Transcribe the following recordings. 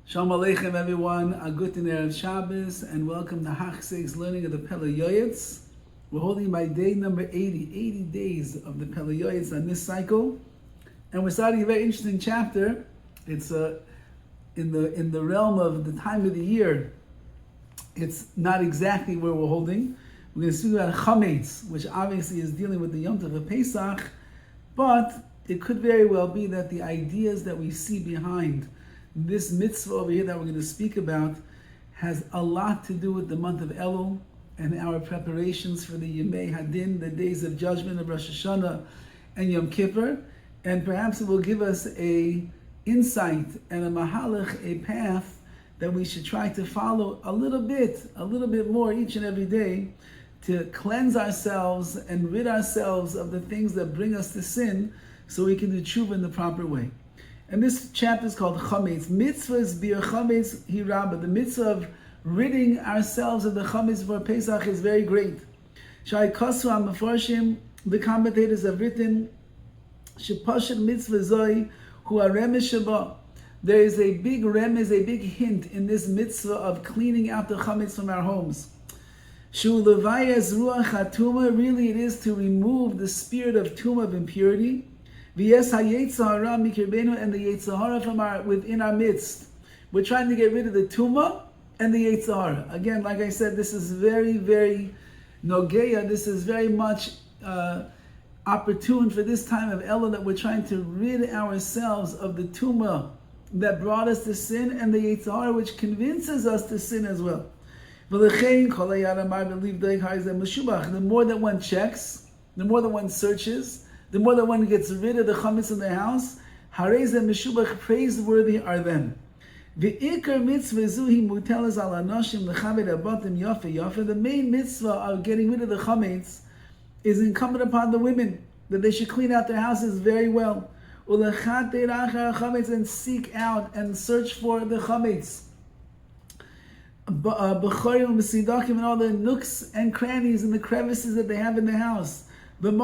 Shalom Aleichem everyone, a guten Erev Shabbos, and welcome to Hachseg's learning of the Pele Yoetz. We're holding by day number 80 days of the Pele Yoetz on this cycle. And we're starting a very interesting chapter. It's in the realm of the time of the year. It's not exactly where we're holding. We're going to speak about Chametz, which obviously is dealing with the Yom Tov of Pesach, but it could very well be that the ideas that we see behind this mitzvah over here that we're going to speak about has a lot to do with the month of Elul and our preparations for the Yemei Hadin, the days of judgment of Rosh Hashanah and Yom Kippur, and perhaps it will give us a insight and a mahalach, a path that we should try to follow a little bit more each and every day to cleanse ourselves and rid ourselves of the things that bring us to sin so we can do tshuva in the proper way. And this chapter is called Chametz. Mitzvahs bir Chametz hirabah. The mitzvah of ridding ourselves of the Chametz for Pesach is very great. Shai Kasu HaMefarshim, the commentators have written, Shepashat mitzvah zoi hu haremes sheba. There is a big remez, a big hint in this mitzvah of cleaning out the Chametz from our homes. Shu levayas ruach hatuma, really it is to remove the spirit of tumah, of impurity. V'yes ha-yetzahara mikirbeinu, and the yetzahara from within our midst. We're trying to get rid of the tumah and the yetzahara. Again, like I said, this is very, very nogeya. This is very much opportune for this time of Elul, that we're trying to rid ourselves of the tumah that brought us to sin and the yetzahara which convinces us to sin as well. The more that one checks, the more that one searches, the more that one gets rid of the chametz in the house, harez and meshubach, praiseworthy are them. V'ikar mitzvah zuhi mutelas al anashim lechaved abatim yafe yafe. The main mitzvah of getting rid of the chametz is incumbent upon the women, that they should clean out their houses very well. Ulechat derachar chametz, and seek out and search for the chametz. B'chorim mesidakim, and all the nooks and crannies and the crevices that they have in the house. In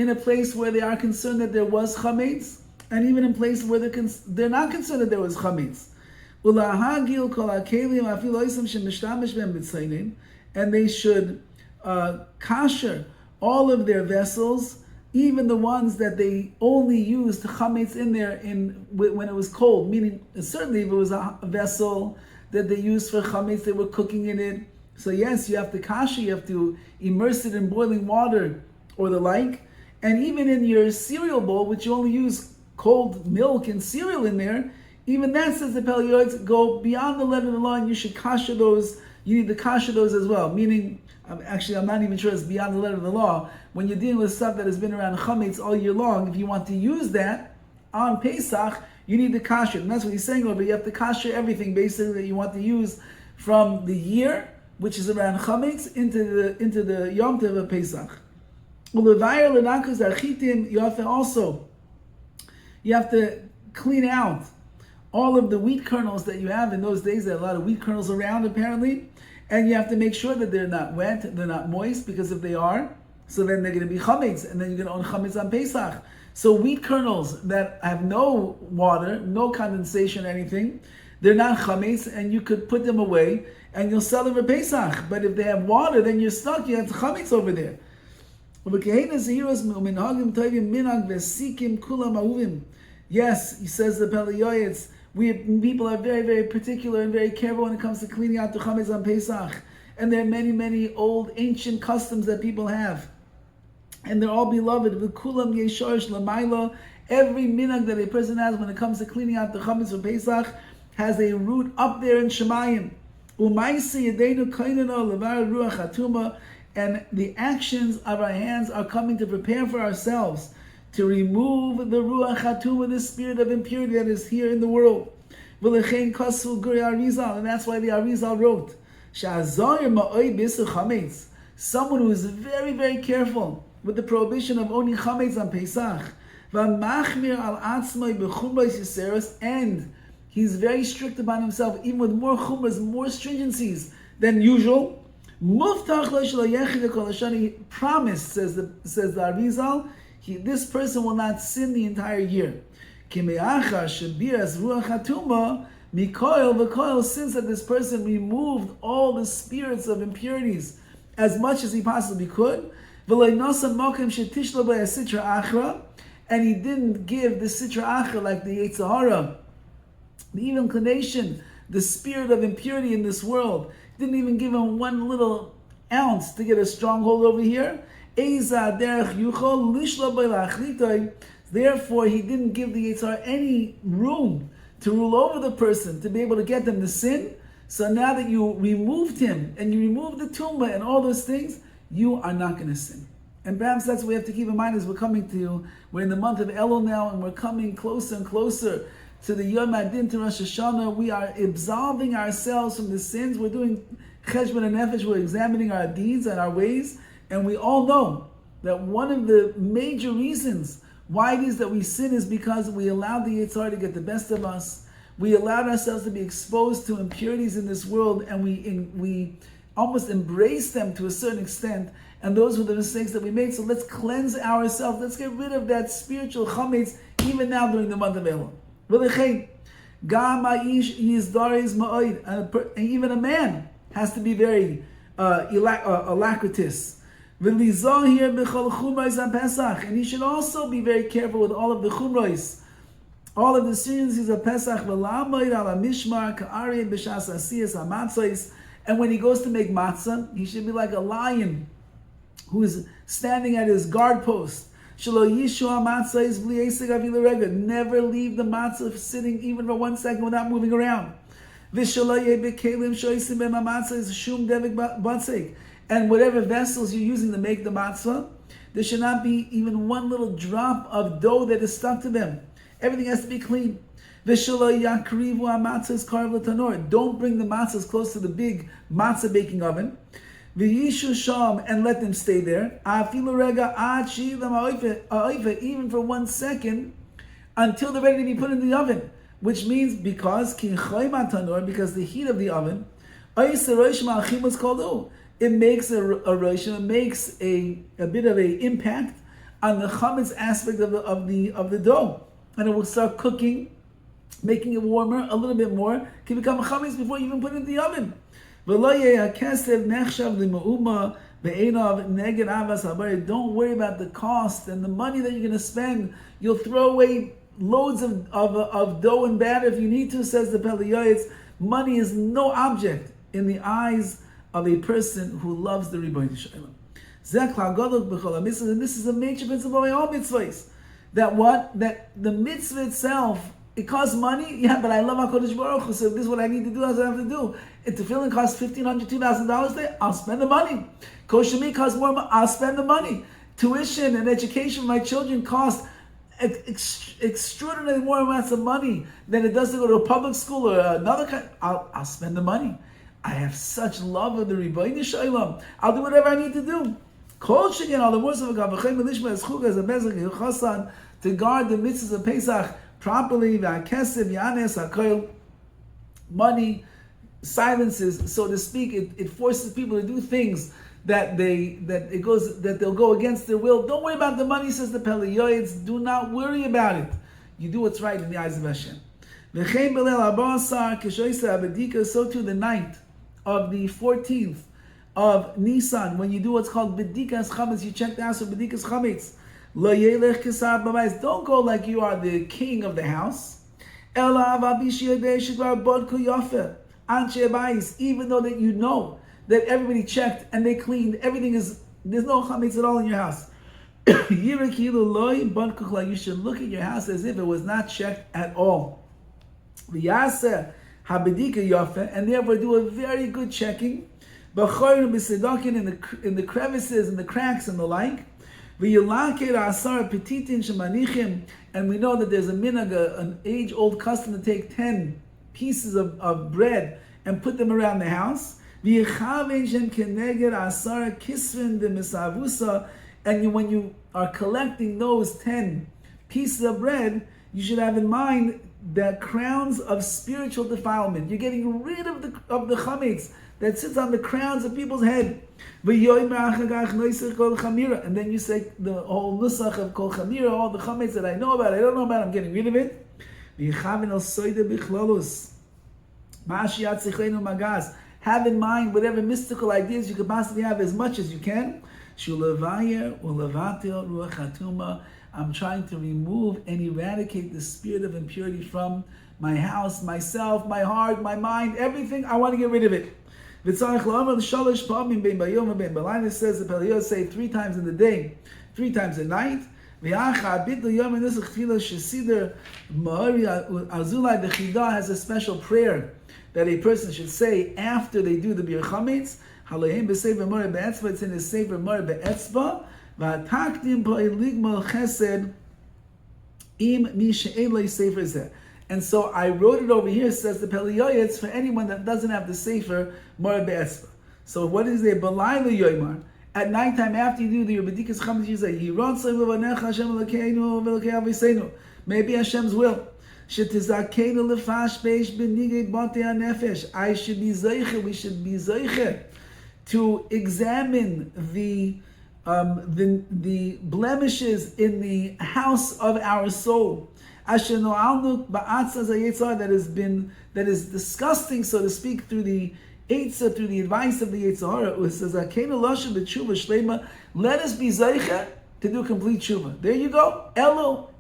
a place where they are concerned that there was chametz, and even in places where they're not concerned that there was chametz. And they should kasher all of their vessels, even the ones that they only used chametz in there when it was cold. Meaning, certainly if it was a vessel that they used for chametz, they were cooking in it. So yes, you have to kasha, you have to immerse it in boiling water or the like. And even in your cereal bowl, which you only use cold milk and cereal in there, even that, says the Pele Yoetz, go beyond the letter of the law, and you should kasha those, you need to kasha those as well. Meaning, actually I'm not even sure it's beyond the letter of the law. When you're dealing with stuff that has been around chametz all year long, if you want to use that on Pesach, you need to kasha. And that's what he's saying over. You have to kasha everything basically that you want to use from the year, which is around chametz, into the Yom Tov of Pesach. Also, you have to clean out all of the wheat kernels that you have. In those days, there are a lot of wheat kernels around apparently, and you have to make sure that they're not wet, they're not moist, because if they are, so then they're going to be chametz, and then you're going to own chametz on Pesach. So wheat kernels that have no water, no condensation or anything, they're not chametz, and you could put them away and you'll sell them for Pesach. But if they have water, then you're stuck. You have chametz over there. Yes, he says the Pele Yoetz, people are very, very particular and very careful when it comes to cleaning out the chametz on Pesach. And there are many, many old ancient customs that people have. And they're all beloved. Every minhag that a person has when it comes to cleaning out the chametz for Pesach has a root up there in Shemayim. And the actions of our hands are coming to prepare for ourselves to remove the ruach hatuma, the spirit of impurity that is here in the world. And that's why the Arizal wrote, someone who is very, very careful with the prohibition of owning chametz on Pesach, and he's very strict upon himself, even with more chumras, more stringencies than usual. He promised, says the Arizal, this person will not sin the entire year. Kimeachar shebiras ruach hatuma mikoil v'koil, since that this person removed all the spirits of impurities as much as he possibly could, v'lo nosa mokem shetishlo by a sitra achra, and he didn't give the sitra achra like the Yetzer Hara, the evil inclination, the spirit of impurity in this world, didn't even give him one little ounce to get a stronghold over here. Therefore, he didn't give the Yetzer Hara any room to rule over the person, to be able to get them to sin. So now that you removed him, and you removed the tumah and all those things, you are not going to sin. And perhaps that's what we have to keep in mind as we're coming to you. We're in the month of Elul now, and we're coming closer and closer to the Yom Adin, to Rosh Hashanah. We are absolving ourselves from the sins. We're doing cheshbon and nefesh. We're examining our deeds and our ways. And we all know that one of the major reasons why it is that we sin is because we allowed the Yetzer Hara to get the best of us. We allowed ourselves to be exposed to impurities in this world, and we almost embrace them to a certain extent. And those were the mistakes that we made. So let's cleanse ourselves. Let's get rid of that spiritual chametz even now during the month of Elul. And even a man has to be very alacritous. And he should also be very careful with all of the chumros, all of the seriousness of Pesach. And when he goes to make matzah, he should be like a lion who is standing at his guard post. Never leave the matzah sitting even for 1 second without moving around. And whatever vessels you're using to make the matzah, there should not be even one little drop of dough that is stuck to them. Everything has to be clean. Don't bring the matzahs close to the big matzah baking oven. And let them stay there, even for 1 second, until they're ready to be put in the oven. Which means because the heat of the oven, it makes a roshim, it makes a bit of an impact on the chametz aspect of the dough, and it will start cooking, making it warmer a little bit more. Can become a chametz before you even put it in the oven. Don't worry about the cost and the money that you're going to spend. You'll throw away loads of dough and batter if you need to, says the Pele Yoetz. Money is no object in the eyes of a person who loves the Rebbeinu Shalom. And this is a major principle by all mitzvahs. That the mitzvah itself, it costs money, yeah, but I love HaKadosh Baruch Hu, so if this is what I need to do, that's what I have to do. If tefillin costs $1,500, $2,000 there, I'll spend the money. Kosher meat costs more, I'll spend the money. Tuition and education for my children cost extraordinarily more amounts of money than it does to go to a public school or another kind. I'll spend the money. I have such love of the Rebbeinu Shalom. I'll do whatever I need to do. Kol shegen all the words of a gavachem melishma eschuk as a bezak yochasan to guard the mitzvahs of Pesach properly. V'akesef yanes hakoil, money silences, so to speak. It forces people to do things that they'll go against their will. Don't worry about the money, says the Pele Yoetz. Do not worry about it. You do what's right in the eyes of Hashem. So too the night of the 14th of Nisan, when you do what's called B'dikas Chametz, you check the house of B'dikas Chametz. Don't go like you are the king of the house. Even though that you know that everybody checked and they cleaned, there's no chametz at all in your house. You should look at your house as if it was not checked at all. And therefore do a very good checking in the crevices and the cracks and the like. And we know that there's a minhag, an age-old custom to take 10 pieces of bread and put them around the house. And when you are collecting those 10 pieces of bread, you should have in mind the crowns of spiritual defilement. You're getting rid of the chametz that sits on the crowns of people's head. And then you say the whole nusach of kol chamira, all the chametz that I know about, I don't know about, I'm getting rid of it. Have in mind whatever mystical ideas you could possibly have as much as you can. I'm trying to remove and eradicate the spirit of impurity from my house, myself, my heart, my mind, everything. I want to get rid of it. It says the Pele Yoetz say 3 times in the day, 3 times at night. The Chida has a special prayer that a person should say after they do the Bir Chametz. It's in his Sefer Mor Be'etzba. And so I wrote it over here, says the Pele Yoetz, for anyone that doesn't have the Sefer Mor Be'etzba. So what is there? Balayla Yoymar. At nighttime, after you do the Bedikas Chametz, you say, maybe Hashem's will. I should be zeicher, we should be zeicher to examine the blemishes in the house of our soul. That is disgusting, so to speak, through the Eitzah, through the advice of the Yetzirah. It says, let us be zeicher to do complete tshuva. There you go. Elul.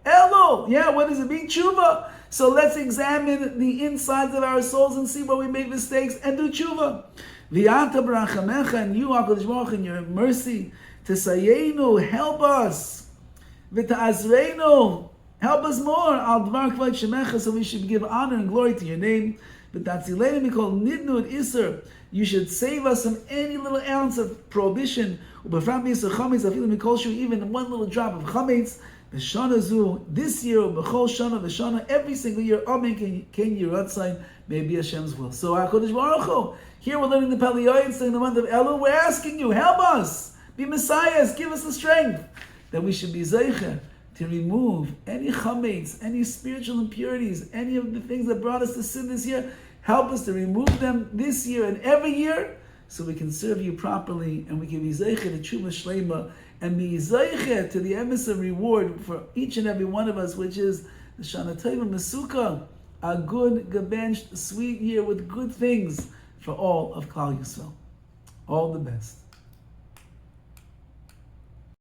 Yeah, what does it mean? Tshuva. So let's examine the insides of our souls and see where we make mistakes and do tshuva. V'yata b'rachamecha, and you, HaKadosh Baruch Hu, in your mercy, Tesayenu, help us. V'ta'azreinu, help us more. Al dvar kvod shemecha, so we should give honor and glory to your name. V'tatzilenu mikol nidnud iser, you should save us from any little ounce of prohibition. U'b'fram b'yisur chametz, afilu mikol shu, even one little drop of chametz. V'shana zu, this year, b'chol shana v'shana, every single year, amen, ken yiratzai, may be Hashem's will. So, HaKadosh Baruch Hu, here we're learning the Pele Yoetz in the month of Elul. We're asking you, help us, be messiahs, give us the strength, that we should be zeicher to remove any chametz, any spiritual impurities, any of the things that brought us to sin this year. Help us to remove them this year and every year, so we can serve you properly, and we can be zeicher to tshuva shleima, and be zeicher to the emes of reward for each and every one of us, which is the Shana Tova Mesuka, a good, gebenched, sweet year with good things for all of Klal Yisrael. All the best.